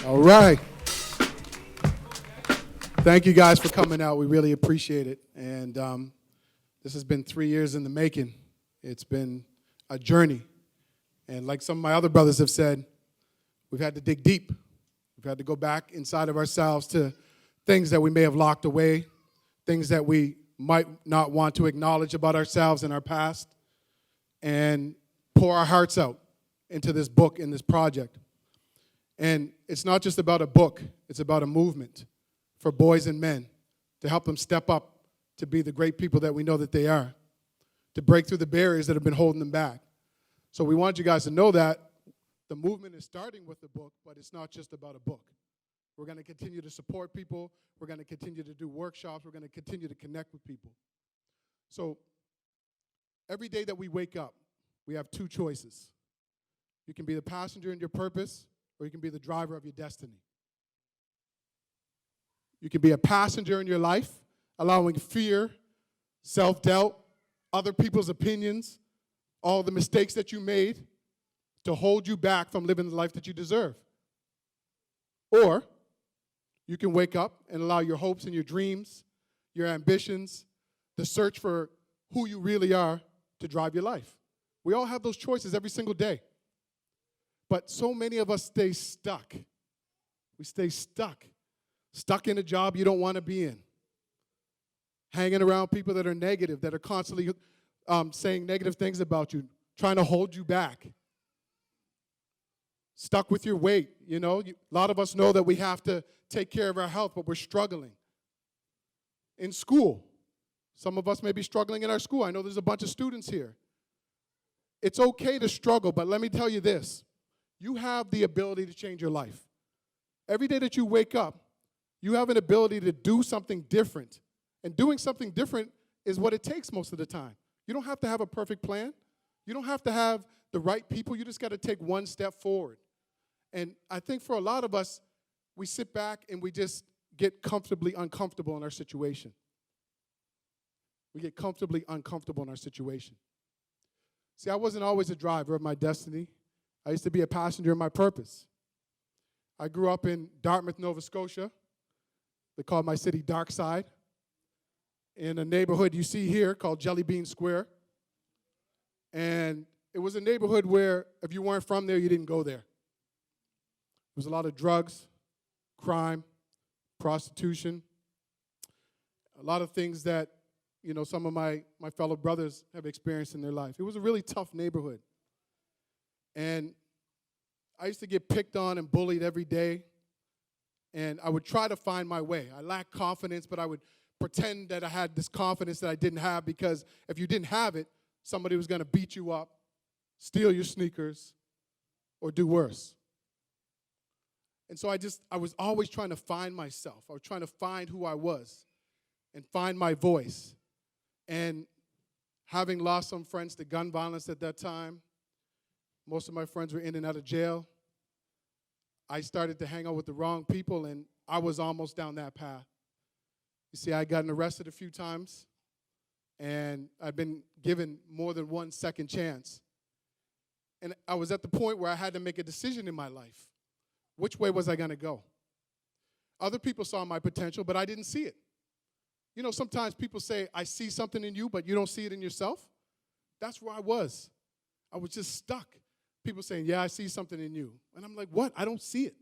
All right. Thank you guys for coming out. We really appreciate it. And this has been 3 years in the making. It's been a journey. And like some of my other brothers have said, we've had to dig deep. We've had to go back inside of ourselves to things that we may have locked away, things that we might not want to acknowledge about ourselves in our past, and pour our hearts out into this book and this project. And it's not just about a book, it's about a movement for boys and men to help them step up to be the great people that we know that they are, to break through the barriers that have been holding them back. So we want you guys to know that the movement is starting with the book, but it's not just about a book. We're going to continue to support people. We're going to continue to do workshops. We're going to continue to connect with people. So every day that we wake up, we have two choices. You can be the passenger in your purpose, or you can be the driver of your destiny. You can be a passenger in your life, allowing fear, self-doubt, other people's opinions, all the mistakes that you made to hold you back from living the life that you deserve. Or you can wake up and allow your hopes and your dreams, your ambitions, the search for who you really are to drive your life. We all have those choices every single day. But so many of us stay stuck. We stay stuck in a job you don't want to be in, hanging around people that are negative, that are constantly saying negative things about you, trying to hold you back, stuck with your weight. You know, a lot of us know that we have to take care of our health, but we're struggling. In school, some of us may be struggling in our school. I know there's a bunch of students here. It's okay to struggle, but let me tell you this. You have the ability to change your life. Every day that you wake up, you have an ability to do something different. And doing something different is what it takes most of the time. You don't have to have a perfect plan. You don't have to have the right people. You just got to take one step forward. And I think for a lot of us, we sit back and we just get comfortably uncomfortable in our situation. We get comfortably uncomfortable in our situation. See, I wasn't always a driver of my destiny. I used to be a passenger in my purpose. I grew up in Dartmouth, Nova Scotia. They call my city Darkside. In a neighborhood you see here called Jelly Bean Square. And it was a neighborhood where if you weren't from there, you didn't go there. There was a lot of drugs, crime, prostitution, a lot of things that, you know, some of my fellow brothers have experienced in their life. It was a really tough neighborhood. And I used to get picked on and bullied every day. And I would try to find my way. I lacked confidence, but I would pretend that I had this confidence that I didn't have, because if you didn't have it, somebody was going to beat you up, steal your sneakers, or do worse. And so I was always trying to find myself. I was trying to find who I was and find my voice. And having lost some friends to gun violence at that time, most of my friends were in and out of jail. I started to hang out with the wrong people, and I was almost down that path. You see, I had gotten arrested a few times, and I'd been given more than one second chance. And I was at the point where I had to make a decision in my life. Which way was I going to go? Other people saw my potential, but I didn't see it. You know, sometimes people say, I see something in you, but you don't see it in yourself. That's where I was. I was just stuck. People saying, yeah, I see something in you. And I'm like, what? I don't see it.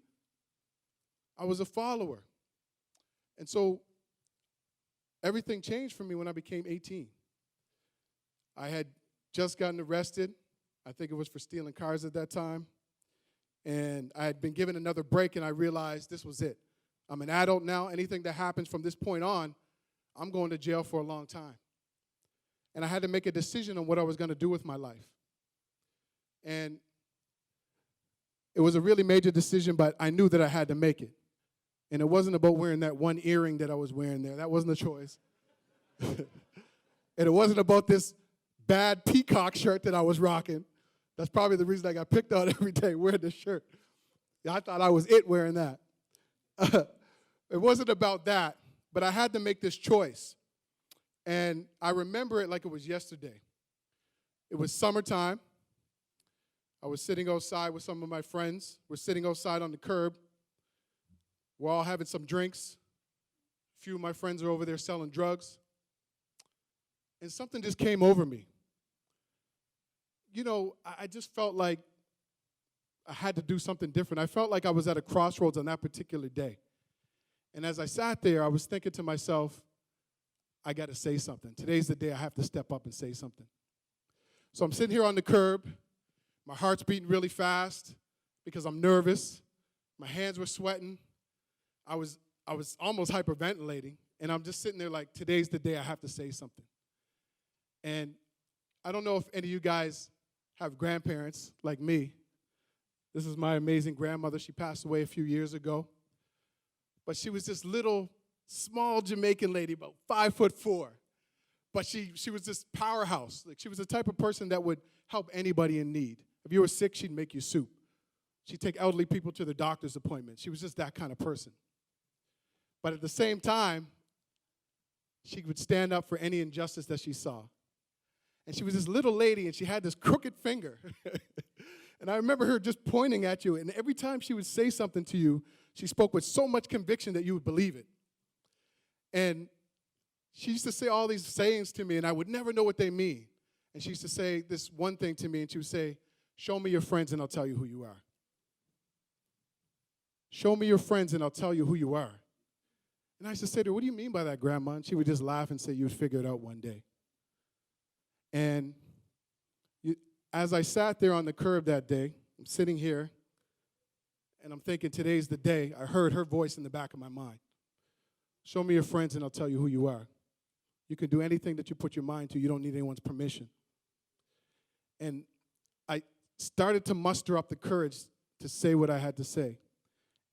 I was a follower. And so everything changed for me when I became 18. I had just gotten arrested. I think it was for stealing cars at that time. And I had been given another break, and I realized this was it. I'm an adult now. Anything that happens from this point on, I'm going to jail for a long time. And I had to make a decision on what I was going to do with my life. And it was a really major decision, but I knew that I had to make it. And it wasn't about wearing that one earring that I was wearing there. That wasn't a choice. And it wasn't about this bad peacock shirt that I was rocking. That's probably the reason I got picked on every day wearing this shirt. I thought I was it wearing that. It wasn't about that, but I had to make this choice. And I remember it like it was yesterday. It was summertime. I was sitting outside with some of my friends. We're sitting outside on the curb. We're all having some drinks. A few of my friends are over there selling drugs. And something just came over me. You know, I just felt like I had to do something different. I felt like I was at a crossroads on that particular day. And as I sat there, I was thinking to myself, I got to say something. Today's the day I have to step up and say something. So I'm sitting here on the curb. My heart's beating really fast because I'm nervous. My hands were sweating. I was almost hyperventilating. And I'm just sitting there like, today's the day I have to say something. And I don't know if any of you guys have grandparents like me. This is my amazing grandmother. She passed away a few years ago. But she was this little, small Jamaican lady, about 5'4". But she was this powerhouse. Like, she was the type of person that would help anybody in need. If you were sick, she'd make you soup. She'd take elderly people to their doctor's appointment. She was just that kind of person. But at the same time, she would stand up for any injustice that she saw. And she was this little lady, and she had this crooked finger. And I remember her just pointing at you, and every time she would say something to you, she spoke with so much conviction that you would believe it. And she used to say all these sayings to me, and I would never know what they mean. And she used to say this one thing to me, and she would say, "Show me your friends, and I'll tell you who you are. Show me your friends, and I'll tell you who you are." And I used to say to her, "What do you mean by that, Grandma?" And she would just laugh and say, "You'd figure it out one day." And as I sat there on the curb that day, I'm sitting here, and I'm thinking, today's the day. I heard her voice in the back of my mind. "Show me your friends, and I'll tell you who you are. You can do anything that you put your mind to. You don't need anyone's permission." And I started to muster up the courage to say what I had to say.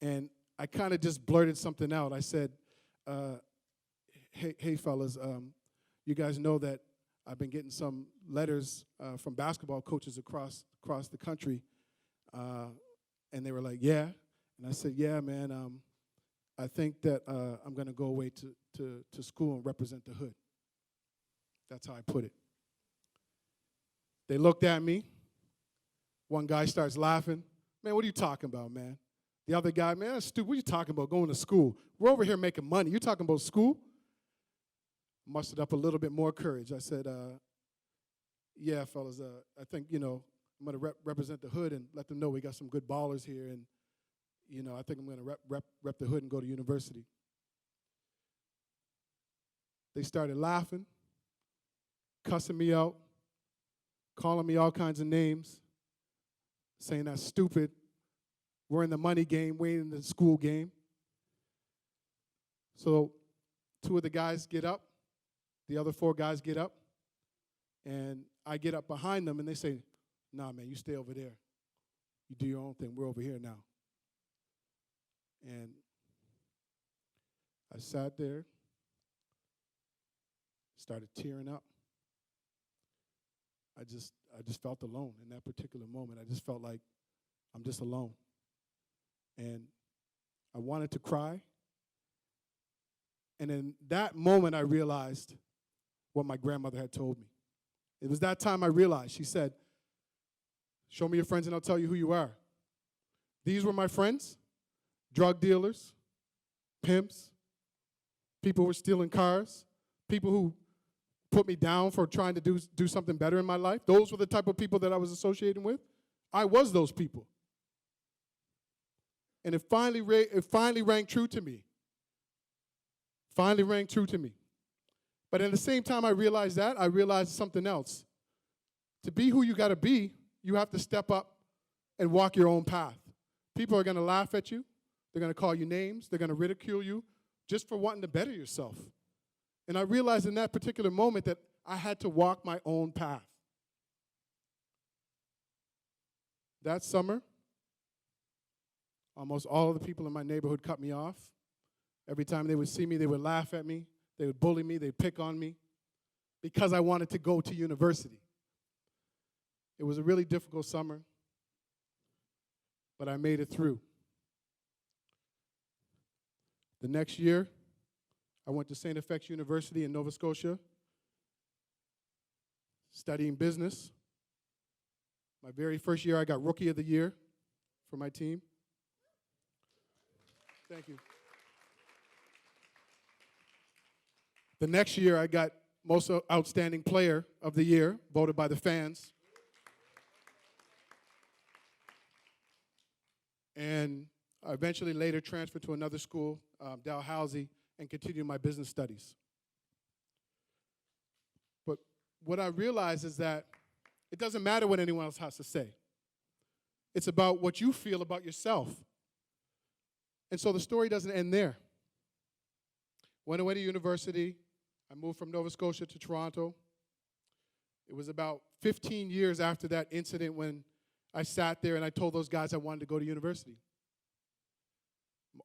And I kind of just blurted something out. I said, hey fellas, you guys know that I've been getting some letters from basketball coaches across the country. And they were like, "Yeah." And I said, "Yeah, man, I think that I'm going to go away to school and represent the hood." That's how I put it. They looked at me. One guy starts laughing. "Man, what are you talking about, man?" The other guy, "Man, that's stupid. What are you talking about, going to school? We're over here making money. You're talking about school?" Mustered up a little bit more courage. I said, "Yeah, fellas, I think, I'm going to represent the hood and let them know we got some good ballers here. And, I think I'm going to rep the hood and go to university." They started laughing, cussing me out, calling me all kinds of names, saying that's stupid. We're in the money game, we're in the school game. So 2 of the guys get up, the other 4 guys get up, and I get up behind them, and they say, "Nah, man, you stay over there. You do your own thing. We're over here now." And I sat there, started tearing up. I just felt alone in that particular moment. I just felt like I'm just alone. And I wanted to cry. And in that moment, I realized what my grandmother had told me. It was that time I realized. She said, "Show me your friends and I'll tell you who you are." These were my friends: drug dealers, pimps, people who were stealing cars, people who put me down for trying to do something better in my life. Those were the type of people that I was associating with. I was those people. And it finally rang true to me. Finally rang true to me. But at the same time I realized that, I realized something else. To be who you got to be, you have to step up and walk your own path. People are going to laugh at you. They're going to call you names. They're going to ridicule you just for wanting to better yourself. And I realized in that particular moment that I had to walk my own path. That summer, almost all of the people in my neighborhood cut me off. Every time they would see me, they would laugh at me. They would bully me. They'd pick on me because I wanted to go to university. It was a really difficult summer, but I made it through. The next year, I went to St. FX University in Nova Scotia, studying business. My very first year, I got Rookie of the Year for my team. Thank you. The next year, I got most outstanding player of the year, voted by the fans. And I eventually later transferred to another school, Dalhousie, and continued my business studies. But what I realized is that it doesn't matter what anyone else has to say. It's about what you feel about yourself. And so the story doesn't end there. Went away to university. I moved from Nova Scotia to Toronto. It was about 15 years after that incident when I sat there and I told those guys I wanted to go to university.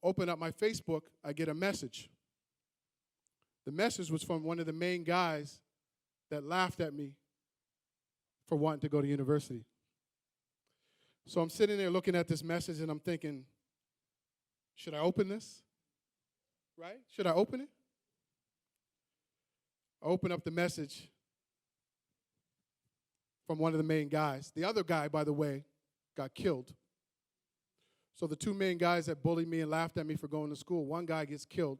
Open up my Facebook, I get a message. The message was from one of the main guys that laughed at me for wanting to go to university. So I'm sitting there looking at this message and I'm thinking, should I open this? Right? Should I open it? I open up the message from one of the main guys. The other guy, by the way, got killed. So the two main guys that bullied me and laughed at me for going to school, one guy gets killed.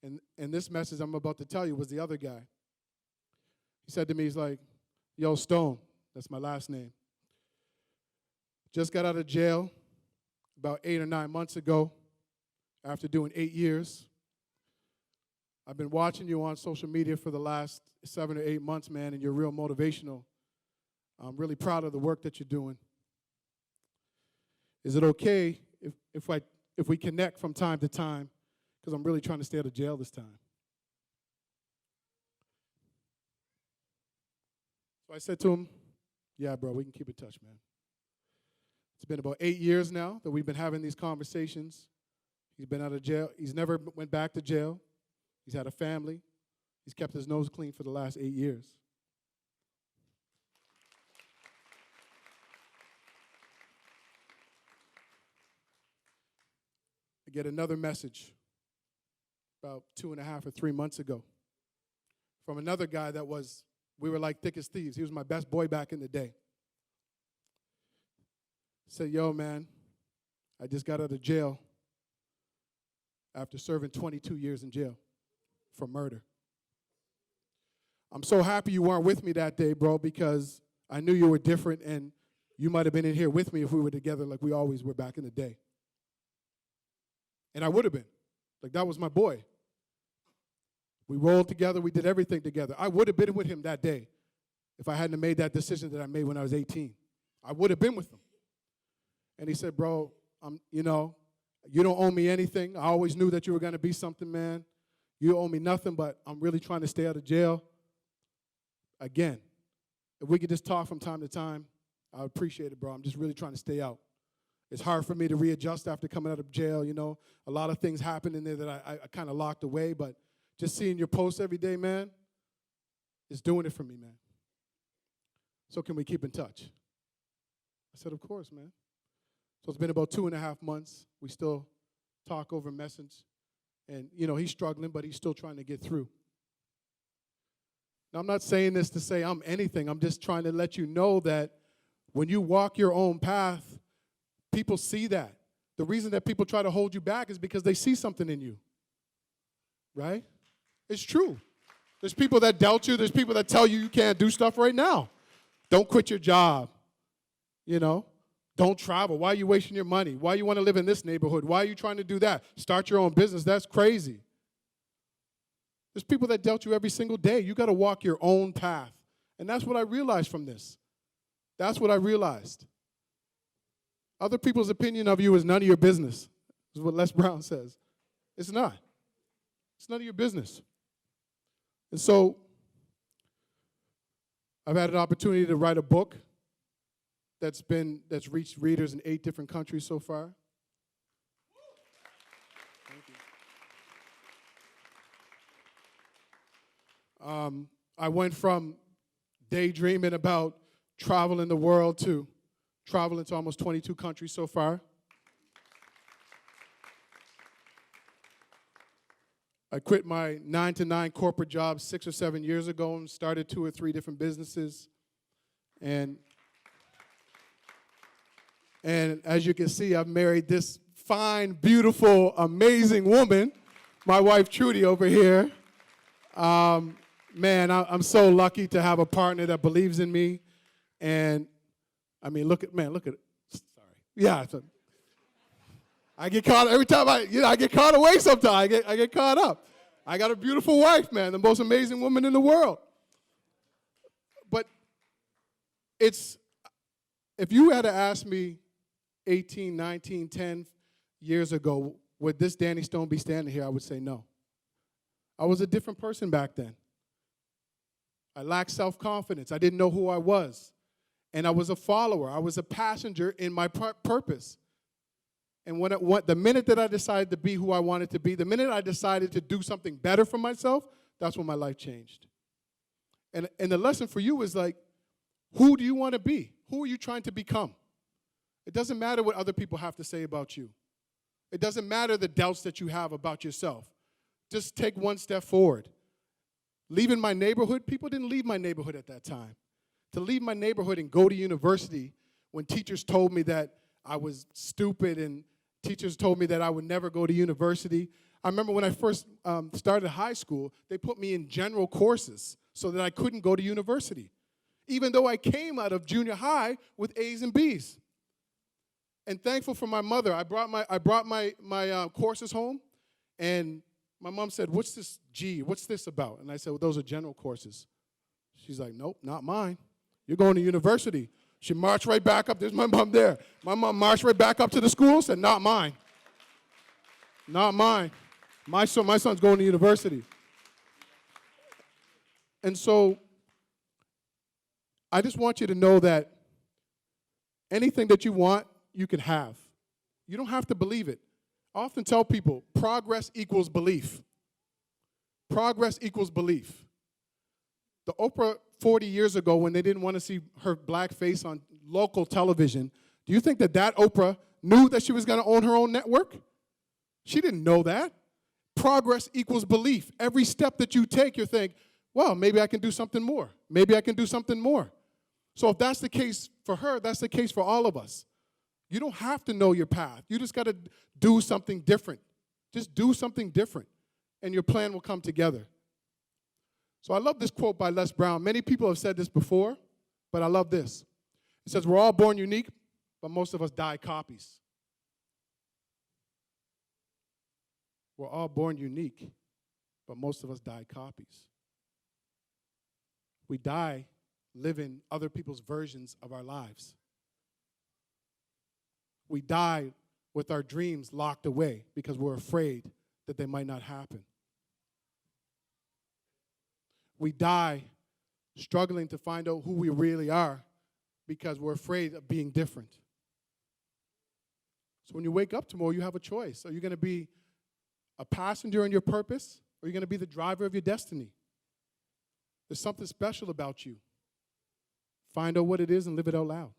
And this message I'm about to tell you was the other guy. He said to me, he's like, yo, Stone, that's my last name. Just got out of jail about 8 or 9 months ago after doing 8 years. I've been watching you on social media for the last 7 or 8 months, man, and you're real motivational. I'm really proud of the work that you're doing. Is it okay if we connect from time to time? Because I'm really trying to stay out of jail this time. So I said to him, yeah, bro, we can keep in touch, man. It's been about 8 years now that we've been having these conversations. He's been out of jail. He's never went back to jail. He's had a family. He's kept his nose clean for the last 8 years. I get another message about 2.5 or 3 months ago from another guy that we were like thick as thieves. He was my best boy back in the day. Said, yo, man, I just got out of jail after serving 22 years in jail for murder. I'm so happy you weren't with me that day, bro, because I knew you were different, and you might have been in here with me if we were together like we always were back in the day. And I would have been. Like, that was my boy. We rolled together. We did everything together. I would have been with him that day if I hadn't made that decision that I made when I was 18. I would have been with him. And he said, bro, you don't owe me anything. I always knew that you were going to be something, man. You owe me nothing, but I'm really trying to stay out of jail. Again, if we could just talk from time to time, I would appreciate it, bro. I'm just really trying to stay out. It's hard for me to readjust after coming out of jail, you know. A lot of things happened in there that I kind of locked away, but just seeing your posts every day, man, is doing it for me, man. So can we keep in touch? I said, of course, man. So it's been about 2.5 months. We still talk over message. And, you know, he's struggling, but he's still trying to get through. Now, I'm not saying this to say I'm anything. I'm just trying to let you know that when you walk your own path, people see that. The reason that people try to hold you back is because they see something in you. Right? It's true. There's people that doubt you. There's people that tell you you can't do stuff right now. Don't quit your job. You know? Don't travel. Why are you wasting your money? Why you want to live in this neighborhood? Why are you trying to do that? Start your own business. That's crazy. There's people that doubt you every single day. You got to walk your own path. And that's what I realized from this. That's what I realized. Other people's opinion of you is none of your business, is what Les Brown says. It's not. It's none of your business. And so I've had an opportunity to write a book that's reached readers in 8 different countries so far. Thank you. I went from daydreaming about traveling the world to traveling to almost 22 countries so far. I quit my 9-to-9 corporate job 6 or 7 years ago and started 2 or 3 different businesses. And as you can see, I've married this fine, beautiful, amazing woman, my wife Trudy over here. Man, I'm so lucky to have a partner that believes in me. And, I mean, look at it. Sorry. Yeah. I get caught every time I get caught away sometimes. I get caught up. I got a beautiful wife, man, the most amazing woman in the world. But if you had to ask me 18, 19, 10 years ago, would this Danny Stone be standing here, I would say no. I was a different person back then. I lacked self-confidence. I didn't know who I was. And I was a follower. I was a passenger in my purpose. And the minute that I decided to be who I wanted to be, the minute I decided to do something better for myself, that's when my life changed. And the lesson for you is like, who do you want to be? Who are you trying to become? It doesn't matter what other people have to say about you. It doesn't matter the doubts that you have about yourself. Just take one step forward. Leaving my neighborhood, people didn't leave my neighborhood at that time. To leave my neighborhood and go to university when teachers told me that I was stupid and teachers told me that I would never go to university. I remember when I first started high school, they put me in general courses so that I couldn't go to university, even though I came out of junior high with A's and B's. And thankful for my mother, I brought my courses home, and my mom said, "What's this G? What's this about?" And I said, "Well, those are general courses." She's like, "Nope, not mine. You're going to university." She marched right back up. There's my mom there. My mom marched right back up to the school and said, "Not mine. Not mine. My son's going to university." And so I just want you to know that anything that you want, you can have. You don't have to believe it. I often tell people, progress equals belief. Progress equals belief. The Oprah 40 years ago, when they didn't want to see her black face on local television, do you think that Oprah knew that she was going to own her own network? She didn't know that. Progress equals belief. Every step that you take, you think, well, maybe I can do something more. Maybe I can do something more. So if that's the case for her, that's the case for all of us. You don't have to know your path. You just got to do something different. Just do something different, and your plan will come together. So I love this quote by Les Brown. Many people have said this before, but I love this. It says, "We're all born unique, but most of us die copies." We're all born unique, but most of us die copies. We die living other people's versions of our lives. We die with our dreams locked away because we're afraid that they might not happen. We die struggling to find out who we really are because we're afraid of being different. So when you wake up tomorrow, you have a choice. Are you going to be a passenger in your purpose, or are you going to be the driver of your destiny? There's something special about you. Find out what it is and live it out loud.